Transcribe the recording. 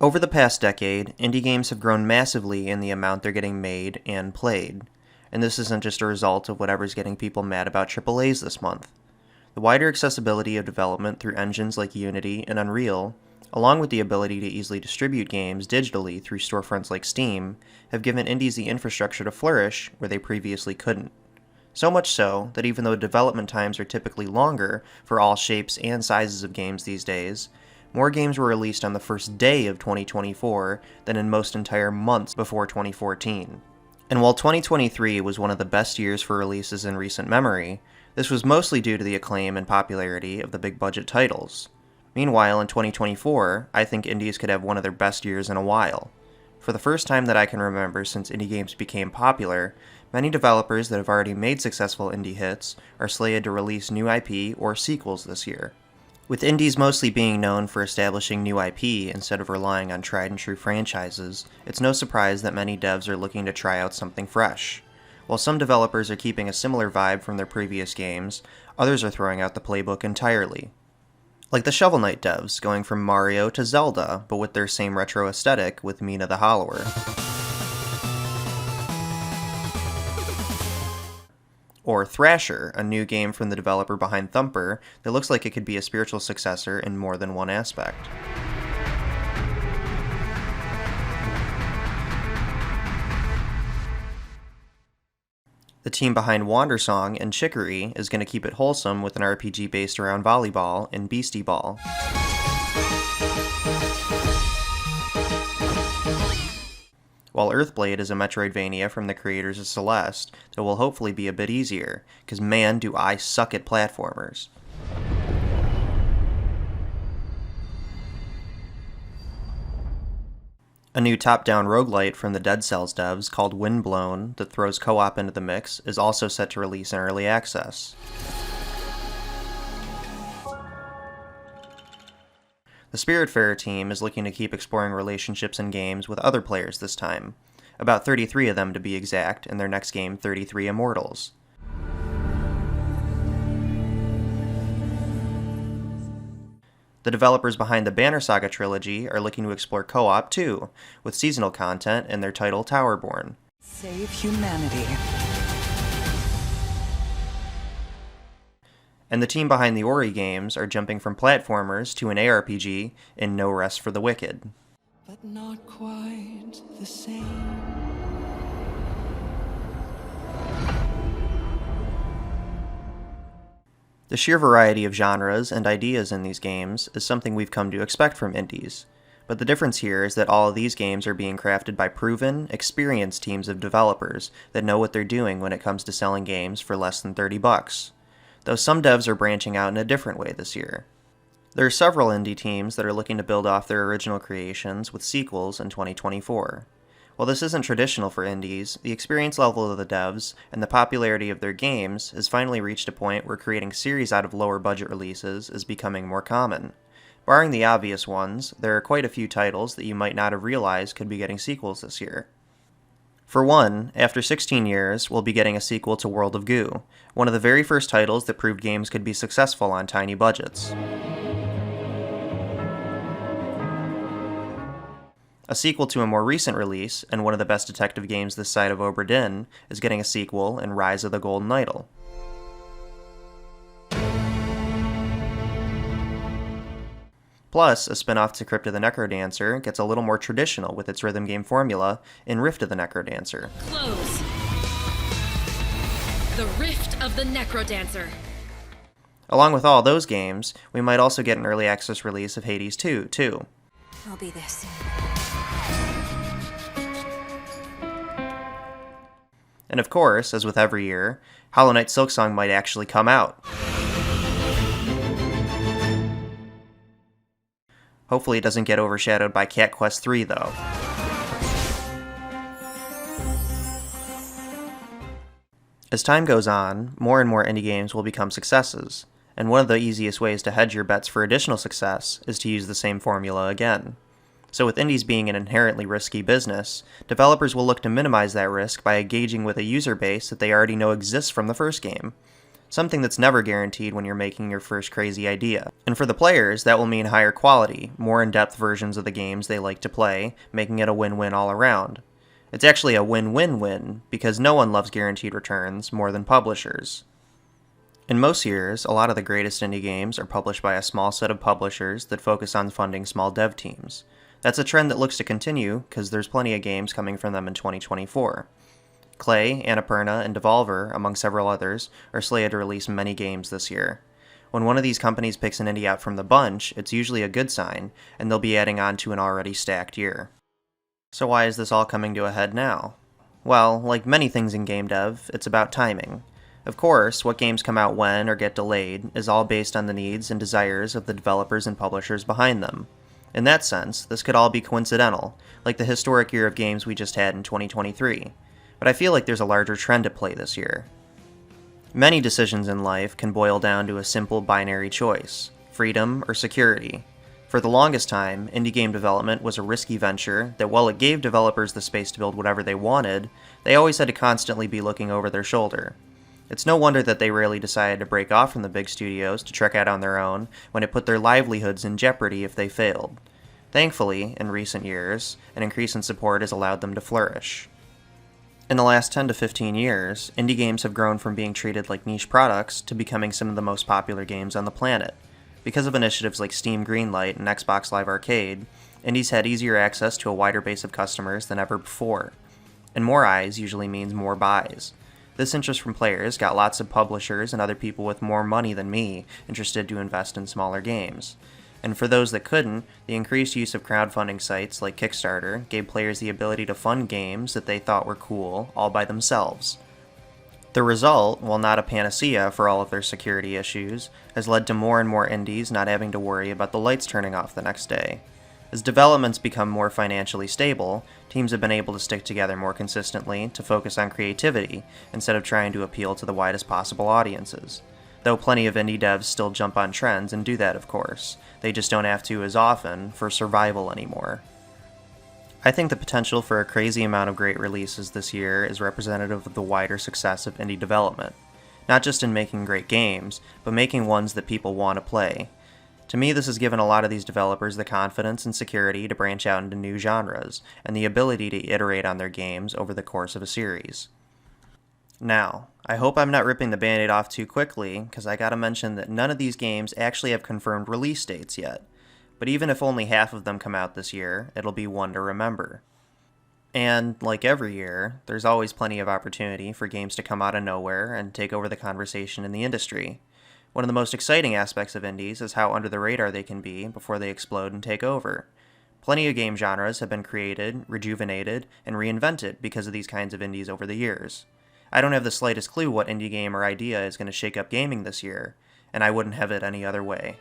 Over the past decade, indie games have grown massively in the amount they're getting made and played, and this isn't just a result of whatever's getting people mad about AAAs this month. The wider accessibility of development through engines like Unity and Unreal, along with the ability to easily distribute games digitally through storefronts like Steam, have given indies the infrastructure to flourish where they previously couldn't. So much so that even though development times are typically longer for all shapes and sizes of games these days, more games were released on the first day of 2024 than in most entire months before 2014. And while 2023 was one of the best years for releases in recent memory, this was mostly due to the acclaim and popularity of the big budget titles. Meanwhile, in 2024, I think indies could have one of their best years in a while. For the first time that I can remember since indie games became popular, many developers that have already made successful indie hits are slated to release new IP or sequels this year. With indies mostly being known for establishing new IP instead of relying on tried-and-true franchises, it's no surprise that many devs are looking to try out something fresh. While some developers are keeping a similar vibe from their previous games, others are throwing out the playbook entirely. Like the Shovel Knight devs, going from Mario to Zelda, but with their same retro aesthetic with Mina the Hollower. Or Thrasher, a new game from the developer behind Thumper that looks like it could be a spiritual successor in more than one aspect. The team behind Wandersong and Chicory is going to keep it wholesome with an RPG based around volleyball in Beastieball. While Earthblade is a Metroidvania from the creators of Celeste that will hopefully be a bit easier, because man do I suck at platformers. A new top-down roguelite from the Dead Cells devs called Windblown that throws co-op into the mix is also set to release in early access. The Spiritfarer team is looking to keep exploring relationships in games with other players this time, about 33 of them to be exact in their next game, 33 Immortals. The developers behind the Banner Saga trilogy are looking to explore co-op too, with seasonal content in their title Towerborne. Save humanity. And the team behind the Ori games are jumping from platformers to an ARPG in No Rest for the Wicked. But not quite the same. The sheer variety of genres and ideas in these games is something we've come to expect from indies, but the difference here is that all of these games are being crafted by proven, experienced teams of developers that know what they're doing when it comes to selling games for less than $30. Though some devs are branching out in a different way this year. There are several indie teams that are looking to build off their original creations with sequels in 2024. While this isn't traditional for indies, the experience level of the devs and the popularity of their games has finally reached a point where creating series out of lower budget releases is becoming more common. Barring the obvious ones, there are quite a few titles that you might not have realized could be getting sequels this year. For one, after 16 years, we'll be getting a sequel to World of Goo, one of the very first titles that proved games could be successful on tiny budgets. A sequel to a more recent release, and one of the best detective games this side of Obra Dinn, is getting a sequel in Rise of the Golden Idol. Plus, a spin-off to Crypt of the Necrodancer gets a little more traditional with its rhythm game formula in Rift of the Necrodancer. Close. The Rift of the Necrodancer. Along with all those games, we might also get an early access release of Hades 2, too. I'll be this. And of course, as with every year, Hollow Knight Silksong might actually come out. Hopefully it doesn't get overshadowed by Cat Quest 3, though. As time goes on, more and more indie games will become successes, and one of the easiest ways to hedge your bets for additional success is to use the same formula again. So with indies being an inherently risky business, developers will look to minimize that risk by engaging with a user base that they already know exists from the first game. something that's never guaranteed when you're making your first crazy idea. And for the players, that will mean higher quality, more in-depth versions of the games they like to play, making it a win-win all around. It's actually a win-win-win, because no one loves guaranteed returns more than publishers. In most years, a lot of the greatest indie games are published by a small set of publishers that focus on funding small dev teams. That's a trend that looks to continue, because there's plenty of games coming from them in 2024. Clay, Annapurna, and Devolver, among several others, are slated to release many games this year. When one of these companies picks an indie out from the bunch, it's usually a good sign, and they'll be adding on to an already stacked year. So why is this all coming to a head now? Well, like many things in game dev, it's about timing. Of course, what games come out when or get delayed is all based on the needs and desires of the developers and publishers behind them. In that sense, this could all be coincidental, like the historic year of games we just had in 2023. But I feel like there's a larger trend at play this year. Many decisions in life can boil down to a simple binary choice: freedom or security. For the longest time, indie game development was a risky venture that, while it gave developers the space to build whatever they wanted, they always had to constantly be looking over their shoulder. It's no wonder that they rarely decided to break off from the big studios to trek out on their own when it put their livelihoods in jeopardy if they failed. Thankfully, in recent years, an increase in support has allowed them to flourish. In the last 10 to 15 years, indie games have grown from being treated like niche products to becoming some of the most popular games on the planet. Because of initiatives like Steam Greenlight and Xbox Live Arcade, indies had easier access to a wider base of customers than ever before. And more eyes usually means more buys. This interest from players got lots of publishers and other people with more money than me interested to invest in smaller games. And for those that couldn't, the increased use of crowdfunding sites like Kickstarter gave players the ability to fund games that they thought were cool all by themselves. The result, while not a panacea for all of their security issues, has led to more and more indies not having to worry about the lights turning off the next day. As developments become more financially stable, teams have been able to stick together more consistently to focus on creativity instead of trying to appeal to the widest possible audiences. Though plenty of indie devs still jump on trends and do that, of course. They just don't have to as often for survival anymore. I think the potential for a crazy amount of great releases this year is representative of the wider success of indie development. Not just in making great games, but making ones that people want to play. To me, this has given a lot of these developers the confidence and security to branch out into new genres, and the ability to iterate on their games over the course of a series. Now, I hope I'm not ripping the band-aid off too quickly, because I gotta mention that none of these games actually have confirmed release dates yet. But even if only half of them come out this year, it'll be one to remember. And, like every year, there's always plenty of opportunity for games to come out of nowhere and take over the conversation in the industry. One of the most exciting aspects of indies is how under the radar they can be before they explode and take over. Plenty of game genres have been created, rejuvenated, and reinvented because of these kinds of indies over the years. I don't have the slightest clue what indie game or idea is going to shake up gaming this year, and I wouldn't have it any other way.